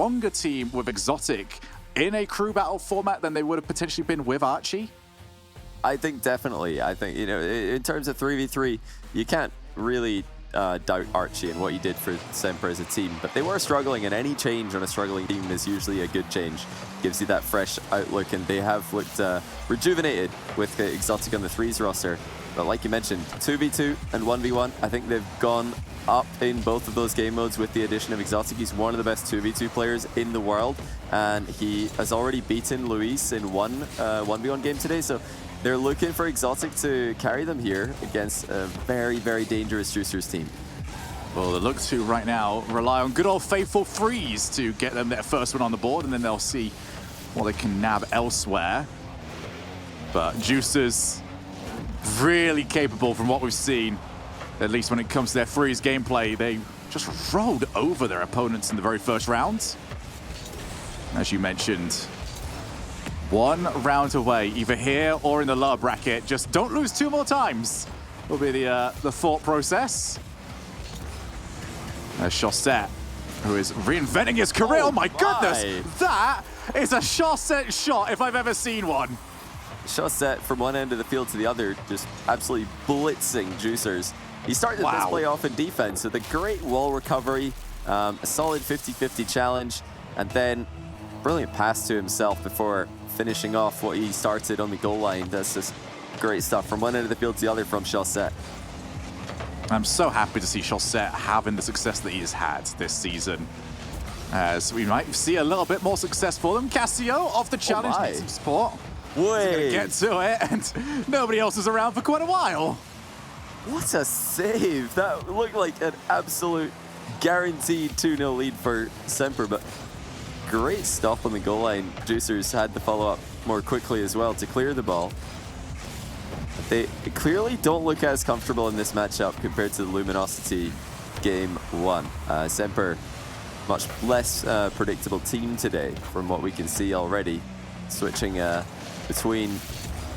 stronger team with Exotic in a crew battle format than they would have potentially been with Archie? I think definitely. I think, you know, in terms of 3v3, you can't really doubt Archie and what he did for SMPR as a team, but they were struggling, and any change on a struggling team is usually a good change. Gives you that fresh outlook, and they have looked rejuvenated with the Exotic on the threes roster. But like you mentioned, 2v2 and 1v1, I think they've gone up in both of those game modes with the addition of Exotic. He's one of the best 2v2 players in the world, and he has already beaten Luis in one 1v1 game today, so they're looking for Exotic to carry them here against a very, very dangerous Juicers team. Well, they look to right now rely on good old faithful freeze to get them their first one on the board, and then they'll see what they can nab elsewhere. But Juicers really capable from what we've seen, at least when it comes to their freeze gameplay. They just rolled over their opponents in the very first round. As you mentioned, one round away, either here or in the lower bracket. Just don't lose two more times will be the thought process. There's Chaussette, who is reinventing his career. Oh my goodness, that is a Chaussette shot if I've ever seen one. Chaussette from one end of the field to the other, just absolutely blitzing Juicers. He started this play off in defense with a great wall recovery, a solid 50-50 challenge, and then brilliant pass to himself before finishing off what he started on the goal line. That's just great stuff from one end of the field to the other from Chaussette. I'm so happy to see Chaussette having the success that he has had this season, as we might see a little bit more success for them. Cassio off the challenge, needs some support. He's gonna get to it, and nobody else is around for quite a while. What a save! That looked like an absolute guaranteed 2-0 lead for SMPR, but great stop on the goal line. Juicers had to follow up more quickly as well to clear the ball. They clearly don't look as comfortable in this matchup compared to the Luminosity game one. SMPR, much less predictable team today from what we can see already. Switching between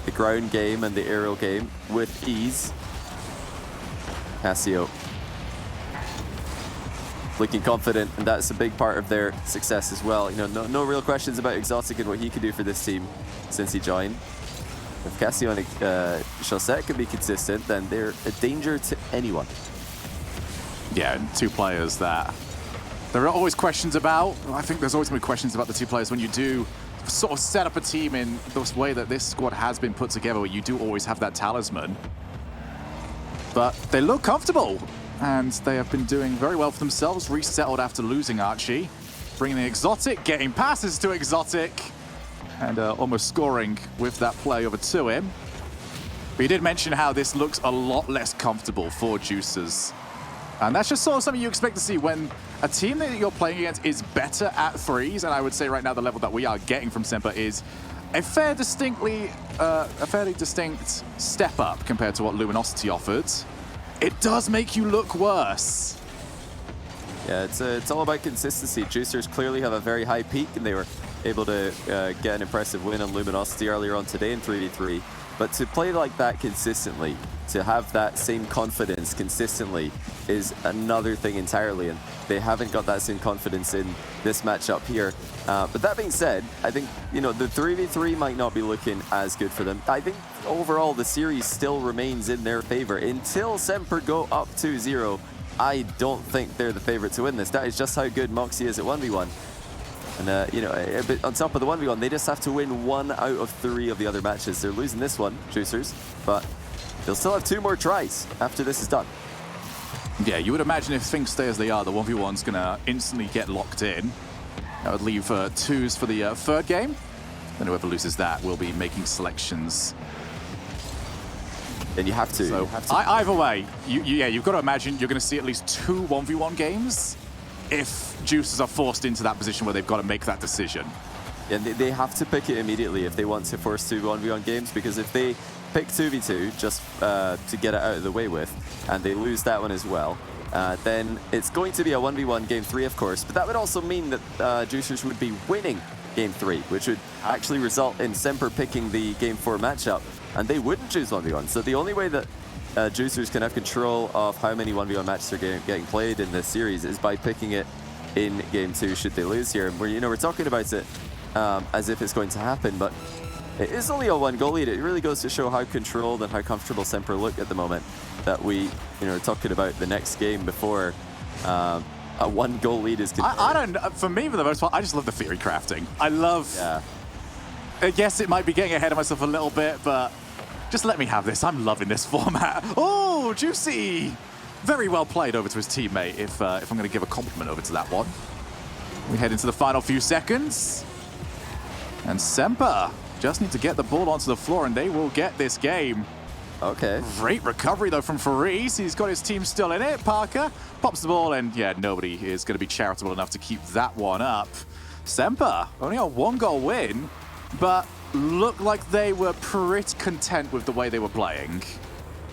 the ground game and the aerial game with ease. Cassio looking confident, and that's a big part of their success as well. You know, no real questions about Exotic and what he can do for this team since he joined. If Cassio and Chaussette can be consistent, then they're a danger to anyone. Yeah, and two players that there are always questions about. I think there's always going to be questions about the two players when you do sort of set up a team in this way that this squad has been put together, where you do always have that talisman. But they look comfortable, and they have been doing very well for themselves, resettled after losing Archie, bringing the Exotic, getting passes to Exotic, and almost scoring with that play over to him. But he did mention how this looks a lot less comfortable for Juicers. And that's just sort of something you expect to see when a team that you're playing against is better at threes, and I would say right now the level that we are getting from SMPR is a fairly distinct step up compared to what Luminosity offered. It does make you look worse. Yeah, it's all about consistency. Juicers clearly have a very high peak, and they were able to get an impressive win on Luminosity earlier on today in 3v3. But to play like that consistently, to have that same confidence consistently, is another thing entirely, and they haven't got that same confidence in this matchup here. But that being said, I think, you know, the 3v3 might not be looking as good for them. I think overall the series still remains in their favor. Until SMPR go up 2-0, I don't think they're the favorite to win this. That is just how good Moxie is at 1v1. And, you know, but on top of the 1v1, they just have to win 1 out of 3 of the other matches. They're losing this one, Juicers, but they'll still have 2 more tries after this is done. Yeah, you would imagine if things stay as they are, the 1v1's going to instantly get locked in. That would leave 2s for the third game. Then whoever loses that will be making selections. Then you have to. So, either way, you've got to imagine you're going to see at least 2 1v1 games if Juicers are forced into that position where they've got to make that decision. And they have to pick it immediately if they want to force 2 1v1 games, because if they pick 2v2 just to get it out of the way with, and they lose that one as well, then it's going to be a 1v1 game 3, of course, but that would also mean that Juicers would be winning game 3, which would actually result in SMPR picking the game 4 matchup, and they wouldn't choose 1v1. So the only way that Juicers can have control of how many 1v1 matches are getting played in this series is by picking it in game 2 should they lose here. We're talking about it as if it's going to happen, but it is only a 1-goal lead. It really goes to show how controlled and how comfortable SMPR look at the moment, that we are talking about the next game before a 1-goal lead is confirmed. For me, for the most part, I just love the theory crafting. I love... Yeah. I guess it might be getting ahead of myself a little bit, but just let me have this. I'm loving this format. Oh, Juicy! Very well played over to his teammate, if I'm going to give a compliment over to that one. We head into the final few seconds. And SMPR just need to get the ball onto the floor, and they will get this game. Okay. Great recovery, though, from Faris. He's got his team still in it. Parker pops the ball, and yeah, nobody is going to be charitable enough to keep that one up. SMPR only a 1-goal win, but looked like they were pretty content with the way they were playing.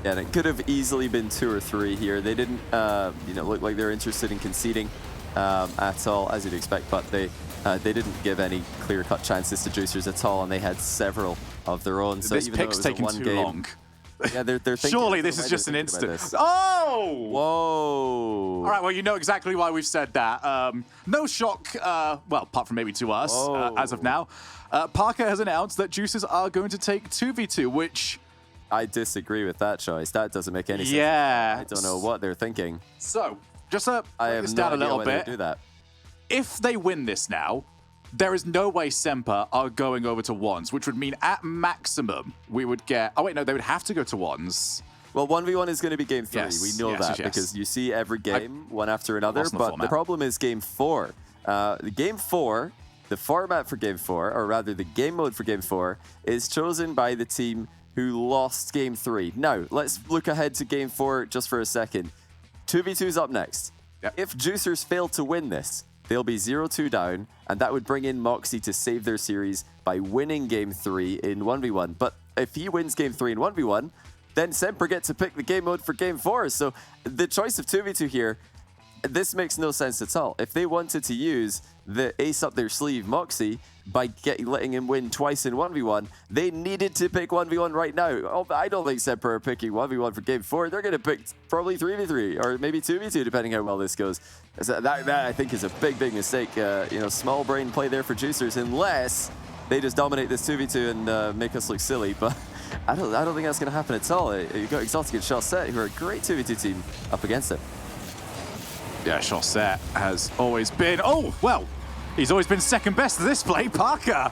Yeah, and it could have easily been 2 or 3 here. They didn't, look like they're interested in conceding at all, as you'd expect, but they didn't give any clear-cut chances to Juicers at all, and they had several of their own. So this even pick's though it was taking a too 1 game, long. Yeah, they're thinking. Surely this is just an instant. Oh! Whoa! All right, well, you know exactly why we've said that. No shock, well, apart from maybe to us, as of now. Parker has announced that Juicers are going to take 2v2, which... I disagree with that choice. That doesn't make any sense. Yeah. I don't know what they're thinking. So, just to break this down a little bit. Do that. If they win this now, there is no way SMPR are going over to ones, which would mean at maximum we would get... Oh, wait, no, they would have to go to ones. Well, 1v1 is going to be game 3. Yes, we know that because you see every game one after another. But the problem is game 4. Game 4, the format for game 4, or rather the game mode for game 4, is chosen by the team who lost game 3. Now, let's look ahead to game 4 just for a second. 2v2 is up next. Yep. If Juicers fail to win this, they'll be 0-2 down, and that would bring in Moxie to save their series by winning game 3 in 1v1. But if he wins game 3 in 1v1, then SMPR get to pick the game mode for game 4. So the choice of 2v2 here, this makes no sense at all. If they wanted to use the ace up their sleeve Moxie by letting him win twice in 1v1, they needed to pick 1v1 right now. Oh, I don't think SMPR are picking 1v1 for game 4. They're going to pick probably 3v3 or maybe 2v2 depending how well this goes. So that I think is a big mistake. Small brain play there for Juicers, unless they just dominate this 2v2 and make us look silly. But I don't think that's going to happen at all. You've got Exotic and Chaussette, who are a great 2v2 team up against it. Yeah, Chaussette has always been... Oh, well, he's always been second best to this play. Parker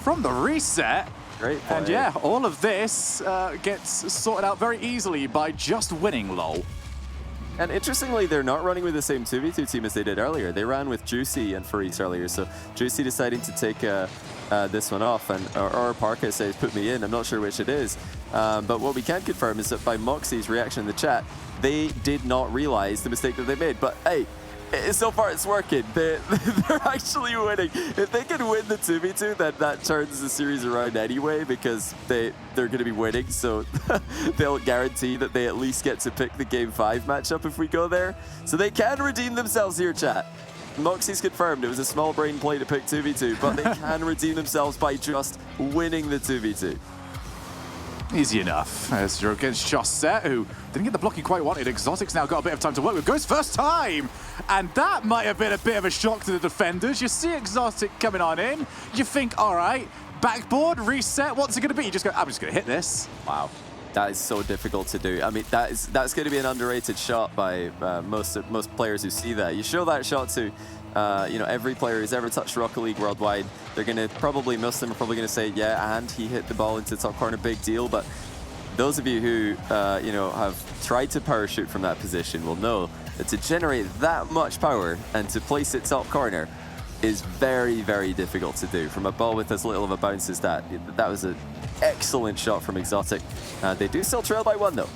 from the reset. Great play. And yeah, all of this gets sorted out very easily by just winning, lol. And interestingly, they're not running with the same 2v2 team as they did earlier. They ran with Juicy and Faris earlier, so Juicy deciding to take this one off, and or Parker says, put me in. I'm not sure which it is. But what we can confirm is that by Moxie's reaction in the chat, they did not realize the mistake that they made. But hey, so far it's working. They're actually winning. If they can win the 2v2, then that turns the series around anyway, because they're going to be winning. So they'll guarantee that they at least get to pick the game 5 matchup if we go there. So they can redeem themselves here, chat. Moxie's confirmed it was a small brain play to pick 2v2, but they can redeem themselves by just winning the 2v2. Easy enough. As you're against Chaussette, who didn't get the block he quite wanted. Exotic's now got a bit of time to work with. Goes first time! And that might have been a bit of a shock to the defenders. You see Exotic coming on in. You think, all right, backboard, reset, what's it going to be? You just go, I'm just going to hit this. Wow. That is so difficult to do. I mean, that's going to be an underrated shot by most players who see that. You show that shot to every player who's ever touched Rocket League worldwide, they're going to most of them are probably going to say, yeah, and he hit the ball into the top corner, big deal. But those of you who have tried to parachute from that position will know that to generate that much power and to place it top corner is very, very difficult to do. From a ball with as little of a bounce as that was an excellent shot from Exotic. They do still trail by 1 though.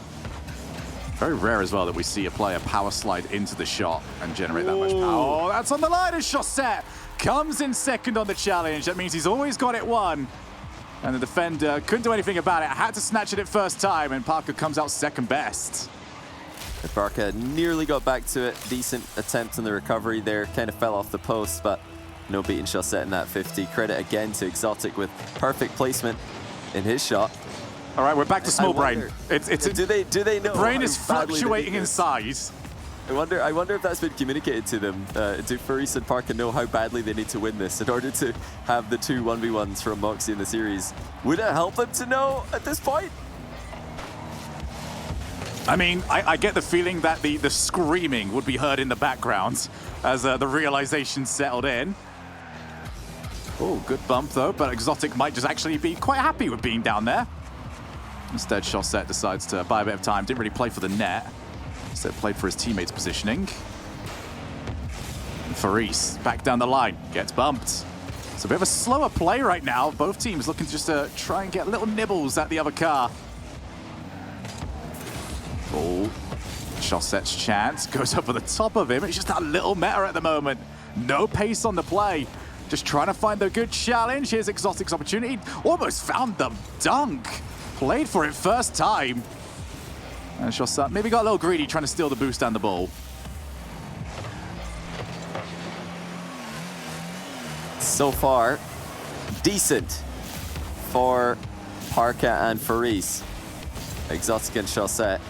Very rare as well that we see a player power slide into the shot and generate that much power. Oh, that's on the line as Chaussette comes in second on the challenge. That means he's always got it won. And the defender couldn't do anything about it. Had to snatch it at first time, and Parker comes out second best. Parker nearly got back to it. Decent attempt on the recovery there. Kind of fell off the post, but no beating Chaussette in that 50. Credit again to Exotic with perfect placement in his shot. All right, we're back to small brain. Do they know? Brain is fluctuating in size. I wonder if that's been communicated to them. Do Faris and Parker know how badly they need to win this in order to have the 2 1v1s from Moxie in the series? Would it help them to know at this point? I mean, I get the feeling that the screaming would be heard in the background as the realization settled in. Oh, good bump though, but Exotic might just actually be quite happy with being down there. Instead, Chaussette decides to buy a bit of time. Didn't really play for the net. Instead, played for his teammates' positioning. Faris back down the line, gets bumped. It's a bit of a slower play right now. Both teams looking just to try and get little nibbles at the other car. Oh, Chaussette's chance goes over the top of him. It's just that little meta at the moment. No pace on the play. Just trying to find the good challenge. Here's Exotic's opportunity. Almost found the dunk. Played for it first time. And Chaussette maybe got a little greedy trying to steal the boost and the ball. So far, decent for Parka and Faris. Exotic and Chaussette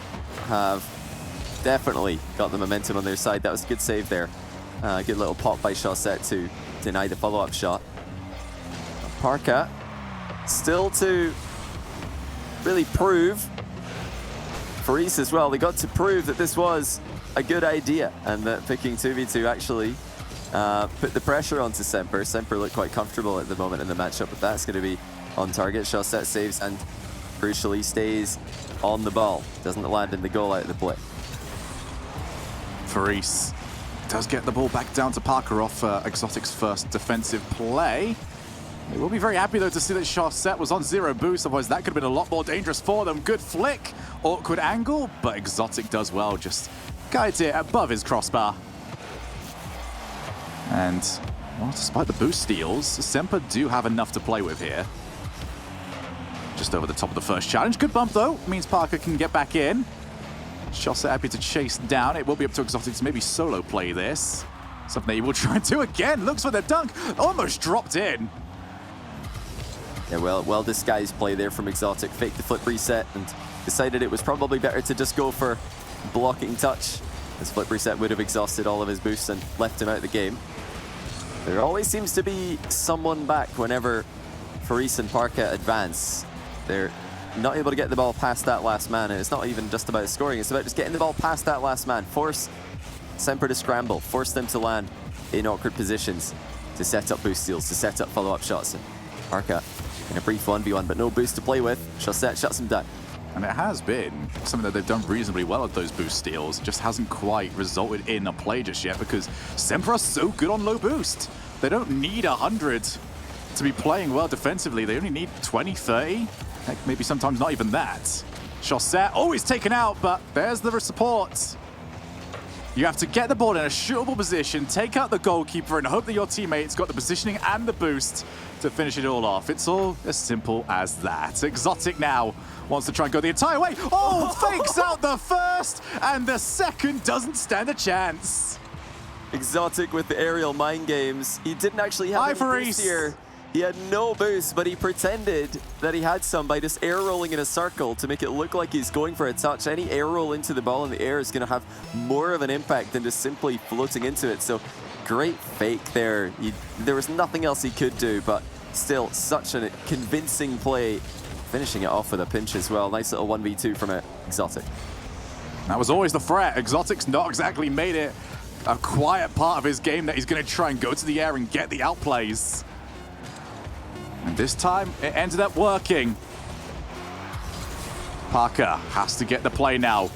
have definitely got the momentum on their side. That was a good save there. Good little pop by Chaussette to deny the follow-up shot. Parka still to really prove. Faris as well, they got to prove that this was a good idea and that picking 2v2 actually put the pressure onto Semper. Semper looked quite comfortable at the moment in the matchup, but that's going to be on target. Chaussette saves and crucially stays on the ball. Doesn't land in the goal out of the play. Faris does get the ball back down to Parker off Exotic's first defensive play. They will be very happy though to see that Chaussette was on 0 boost, otherwise that could have been a lot more dangerous for them. Good flick, awkward angle, but Exotic does well, just guides it above his crossbar. And, well, despite the boost steals, Semper do have enough to play with here. Just over the top of the first challenge. Good bump though, means Parker can get back in. Chaussette happy to chase down. It will be up to Exotic to maybe solo play this. Something that he will try and do again. Looks for the dunk, almost dropped in. Yeah, well disguised play there from Exotic. Faked the flip reset and decided it was probably better to just go for blocking touch. His flip reset would have exhausted all of his boosts and left him out of the game. There always seems to be someone back whenever Faris and Parka advance. They're not able to get the ball past that last man, and it's not even just about scoring, it's about just getting the ball past that last man. Force Semper to scramble, force them to land in awkward positions to set up boost steals, to set up follow-up shots. And Parka in a brief 1v1, but no boost to play with. Chaussette shuts him down. And it has been something that they've done reasonably well at those boost steals. Just hasn't quite resulted in a play just yet because Semper are so good on low boost. They don't need 100 to be playing well defensively. They only need 20, 30. Heck, maybe sometimes not even that. Chaussette always taken out, but there's the support. You have to get the ball in a shootable position, take out the goalkeeper, and hope that your teammates got the positioning and the boost to finish it all off. It's all as simple as that. Exotic now wants to try and go the entire way. Oh, fakes out the first, and the second doesn't stand a chance. Exotic with the aerial mind games. He didn't actually have any boost here. He had no boost, but he pretended that he had some by just air rolling in a circle to make it look like he's going for a touch. Any air roll into the ball in the air is going to have more of an impact than just simply floating into it. So great fake there. There was nothing else he could do, but still such a convincing play. Finishing it off with a pinch as well. Nice little 1v2 from Exotic. That was always the threat. Exotic's not exactly made it a quiet part of his game that he's going to try and go to the air and get the outplays. And this time, it ended up working. Parker has to get the play now.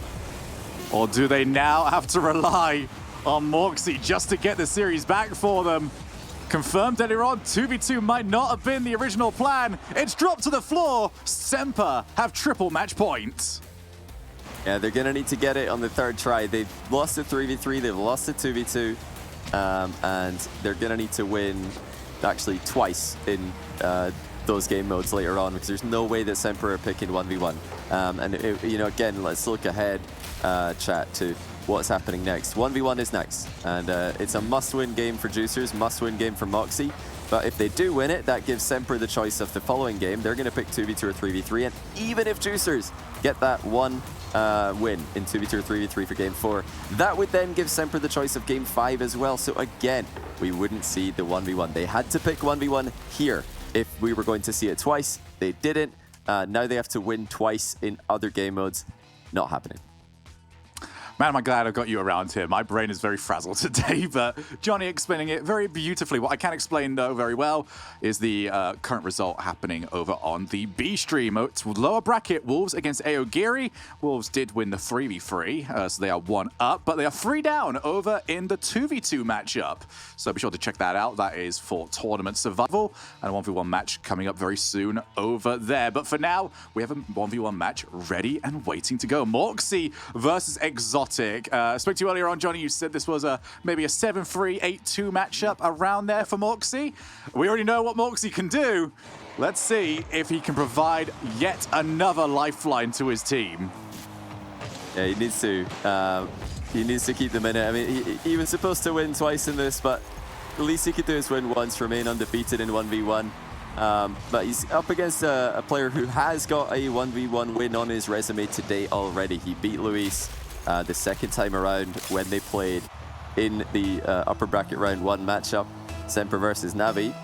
Or do they now have to rely on Moxie just to get the series back for them? Confirmed earlier on, 2v2 might not have been the original plan. It's dropped to the floor. Semper have triple match points. Yeah, they're going to need to get it on the third try. They've lost at 3v3, they've lost at 2v2, and they're going to need to win actually twice in those game modes later on, because there's no way that Semper are picking 1v1. You know, again, let's look ahead, chat, to what's happening next. 1v1 is next, and it's a must-win game for Juicers, must-win game for Moxie. But if they do win it, that gives Semper the choice of the following game. They're going to pick 2v2 or 3v3, and even if Juicers get that one win in 2v2 or 3v3 for game 4. That would then give SMPR the choice of game 5 as well. So again, we wouldn't see the 1v1. They had to pick 1v1 here if we were going to see it twice. They didn't. Now they have to win twice in other game modes. Not happening. Man, am I glad I got you around here. My brain is very frazzled today, but Johnny explaining it very beautifully. What I can explain, though, very well is the current result happening over on the B stream. It's lower bracket, Wolves against Aogiri. Wolves did win the 3v3, so they are 1 up, but they are 3 down over in the 2v2 matchup. So be sure to check that out. That is for tournament survival, and a 1v1 match coming up very soon over there. But for now, we have a 1v1 match ready and waiting to go. Moxie versus Exotic. I spoke to you earlier on, Johnny. You said this was maybe a 7-3, 8-2 matchup around there for Moxie. We already know what Moxie can do. Let's see if he can provide yet another lifeline to his team. Yeah, he needs to. He needs to keep them in it. I mean, he was supposed to win twice in this, but the least he could do is win once, remain undefeated in 1v1. But he's up against a player who has got a 1v1 win on his resume today already. He beat Luis the second time around when they played in the upper bracket round 1 matchup, SMPR versus Navi.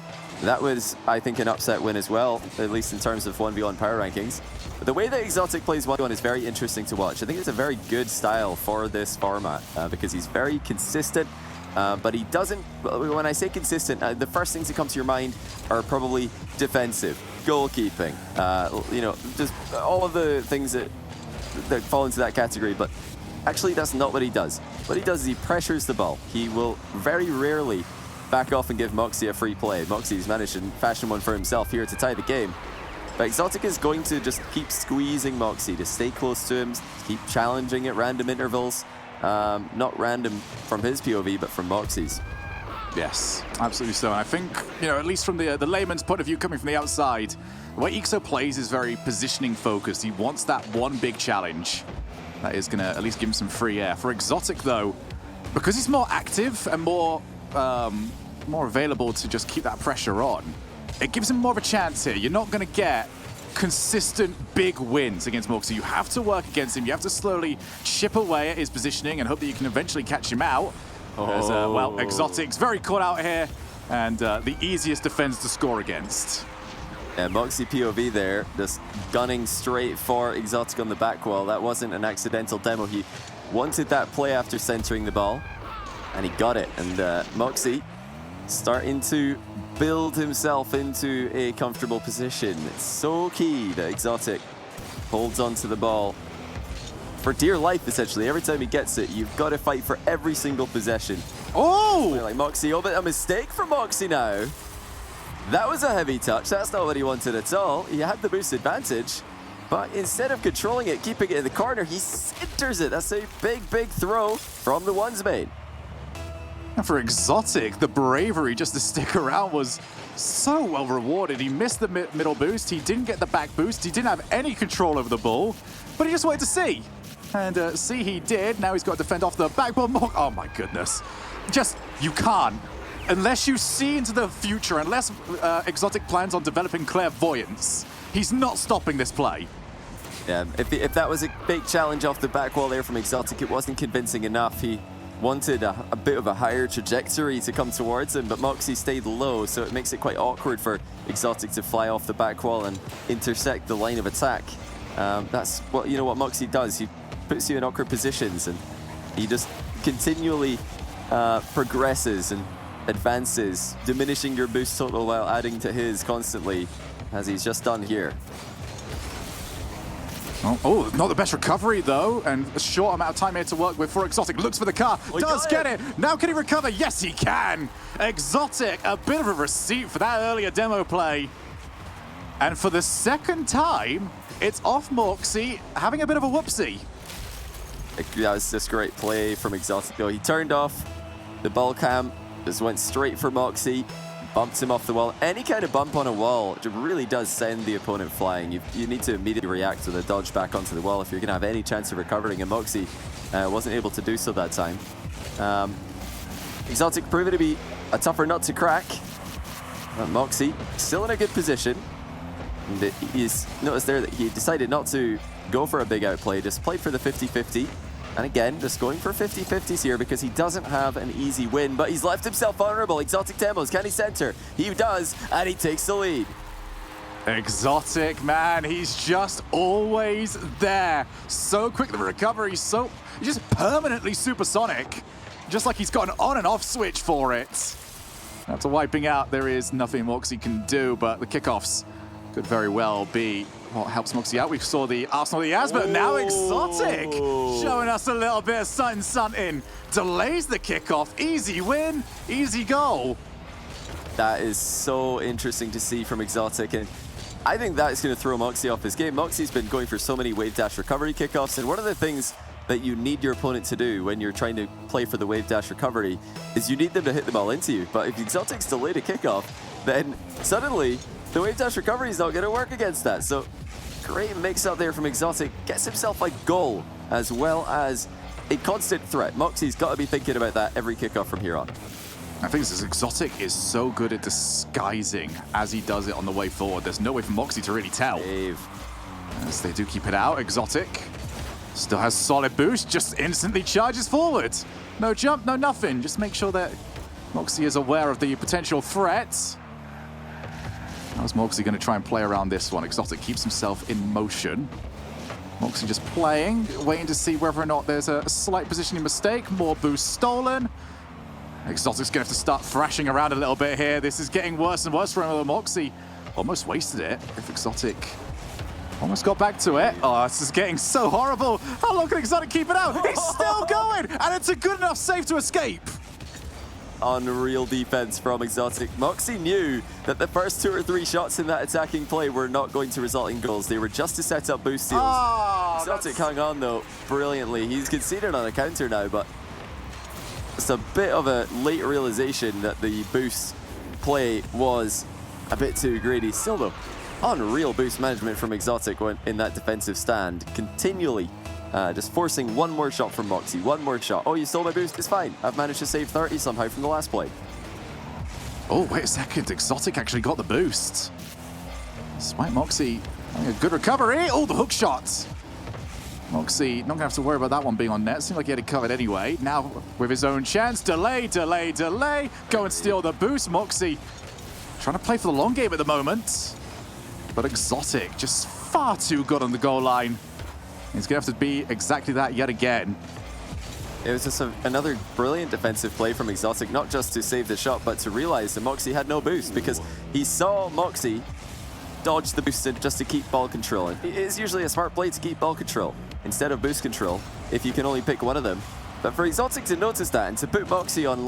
That was, I think, an upset win as well, at least in terms of 1v1 power rankings. But the way that Exotic plays 1v1 is very interesting to watch. I think it's a very good style for this format because he's very consistent, but he doesn't, when I say consistent, the first things that come to your mind are probably defensive, goalkeeping, you know, just all of the things that fall into that category. But actually, that's not what he does. What he does is he pressures the ball. He will very rarely back off and give Moxie a free play. Moxie's managed to fashion one for himself here to tie the game. But Exotic is going to just keep squeezing Moxie, to stay close to him, keep challenging at random intervals. Not random from his POV, but from Moxie's. Yes, absolutely so. And I think, you know, at least from the layman's point of view coming from the outside, the way Ixo plays is very positioning focused. He wants that one big challenge that is going to at least give him some free air. For Exotic, though, because he's more active and more available to just keep that pressure on, it gives him more of a chance here. You're not going to get consistent big wins against Moxie. You have to work against him. You have to slowly chip away at his positioning and hope that you can eventually catch him out. As, well, Exotic's very caught out here, and the easiest defense to score against. Yeah, Moxie POV there, just gunning straight for Exotic on the back wall. That wasn't an accidental demo. He wanted that play after centering the ball, and he got it. And Moxie starting to build himself into a comfortable position. It's so key that Exotic holds onto the ball for dear life, essentially. Every time he gets it, you've got to fight for every single possession. Oh! Like Moxie, oh, but a mistake from Moxie now. That was a heavy touch. That's not what he wanted at all. He had the boost advantage, but instead of controlling it, keeping it in the corner, he centers it. That's a big, big throw from the ones main. And for Exotic, the bravery just to stick around was so well rewarded. He missed the middle boost. He didn't get the back boost. He didn't have any control over the ball, but he just wanted to see. And see, he did. Now he's got to defend off the back ball. Oh my goodness. Just, you can't. Unless you see into the future, unless Exotic plans on developing clairvoyance, he's not stopping this play. Yeah, if that was a big challenge off the back wall there from Exotic, it wasn't convincing enough. He wanted a bit of a higher trajectory to come towards him, but Moxie stayed low, so it makes it quite awkward for Exotic to fly off the back wall and intersect the line of attack. That's what Moxie does. He puts you in awkward positions, and he just continually progresses and advances, diminishing your boost total while adding to his constantly, as he's just done here. Oh, not the best recovery, though, and a short amount of time here to work with for Exotic. Looks for the car, does get it. Now can he recover? Yes, he can. Exotic, a bit of a receipt for that earlier demo play. And for the second time, it's off Moxie, having a bit of a whoopsie. That was just great play from Exotic, though. He turned off the ball cam, just went straight for Moxie, bumped him off the wall. Any kind of bump on a wall really does send the opponent flying. You need to immediately react with a dodge back onto the wall if you're going to have any chance of recovering, and Moxie wasn't able to do so that time. Exotic proving to be a tougher nut to crack. But Moxie still in a good position. And he's noticed there that he decided not to go for a big outplay. Just played for the 50-50. And again, just going for 50-50s here because he doesn't have an easy win, but he's left himself vulnerable. Exotic Demos, can he center? He does, and he takes the lead. Exotic, man, he's just always there. So quick, the recovery, he's just permanently supersonic. Just like he's got an on and off switch for it. After wiping out, there is nothing Moxie can do, but the kickoffs could very well be what helps Moxie out. We saw the Arsenal Diaz, but now Exotic showing us a little bit of something. Delays the kickoff, easy win, easy goal. That is so interesting to see from Exotic, and I think that is going to throw Moxie off his game. Moxie's been going for so many wave dash recovery kickoffs, and one of the things that you need your opponent to do when you're trying to play for the wave dash recovery is you need them to hit the ball into you. But if Exotic's delayed a kickoff, then suddenly the wave dash recovery is not going to work against that. So great mix up there from Exotic. Gets himself a goal as well as a constant threat. Moxie's got to be thinking about that every kickoff from here on. I think this Exotic is so good at disguising as he does it on the way forward. There's no way for Moxie to really tell. Dave. As they do keep it out, Exotic still has solid boost, just instantly charges forward. No jump, no nothing. Just make sure that Moxie is aware of the potential threat. How's Moxie going to try and play around this one? Exotic keeps himself in motion. Moxie just playing, waiting to see whether or not there's a slight positioning mistake. More boost stolen. Exotic's going to have to start thrashing around a little bit here. This is getting worse and worse for him. Moxie almost wasted it. If Exotic almost got back to it. Oh, this is getting so horrible. How long can Exotic keep it out? He's still going, and it's a good enough save to escape. Unreal defense from Exotic. Moxie knew that the first 2 or 3 shots in that attacking play were not going to result in goals. They were just to set up boost steals. Exotic hung on, though, brilliantly. He's conceded on a counter now, but it's a bit of a late realization that the boost play was a bit too greedy. Still, though, unreal boost management from Exotic when in that defensive stand, continually just forcing one more shot from Moxie, one more shot. Oh, you stole my boost, it's fine. I've managed to save 30 somehow from the last play. Oh, wait a second, Exotic actually got the boost. Despite Moxie having a good recovery. Oh, the hook shots. Moxie not gonna have to worry about that one being on net. Seemed like he had it covered anyway. Now with his own chance, delay. Go and steal the boost. Moxie trying to play for the long game at the moment. But Exotic just far too good on the goal line. He's going to have to be exactly that yet again. It was just another brilliant defensive play from Exotic, not just to save the shot, but to realize that Moxie had no boost because he saw Moxie dodge the boost just to keep ball control. It is usually a smart play to keep ball control instead of boost control if you can only pick one of them. But for Exotic to notice that and to put Moxie on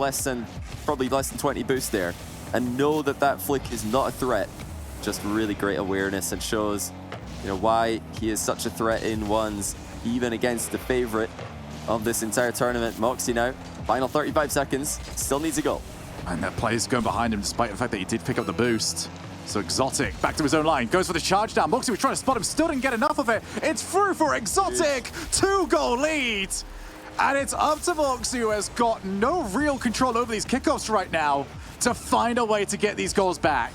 probably less than 20 boost there and know that that flick is not a threat, just really great awareness and shows why he is such a threat in ones, even against the favorite of this entire tournament. Moxie now, final 35 seconds, still needs a goal. And that player's going behind him despite the fact that he did pick up the boost. So Exotic, back to his own line, goes for the charge down. Moxie was trying to spot him, still didn't get enough of it. It's through for Exotic, 2-goal lead. And it's up to Moxie, who has got no real control over these kickoffs right now, to find a way to get these goals back.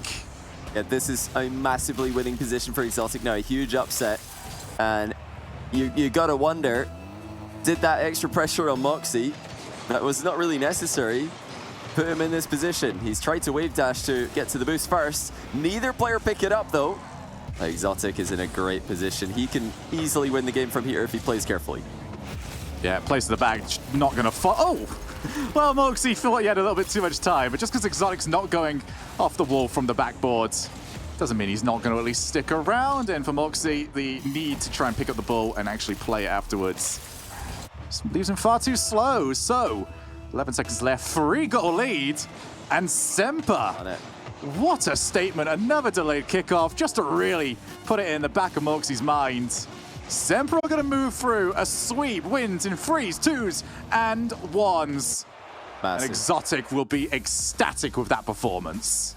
Yeah, this is a massively winning position for Exotic now, a huge upset. And you gotta wonder, did that extra pressure on Moxie, that was not really necessary, put him in this position? He's tried to wave dash to get to the boost first. Neither player pick it up though. Exotic is in a great position. He can easily win the game from here if he plays carefully. Yeah, plays to the back, not gonna fall. Oh! Well, Moxie thought he had a little bit too much time, but just because Exotic's not going off the wall from the backboard doesn't mean he's not going to at least stick around. And for Moxie, the need to try and pick up the ball and actually play it afterwards leaves him far too slow. So, 11 seconds left, 3-goal lead, and SMPR. What a statement, another delayed kickoff, just to really put it in the back of Moxie's mind. SMPR are going to move through a sweep, wins in 3s, 2s, and 1s. Massive. And Exotic will be ecstatic with that performance.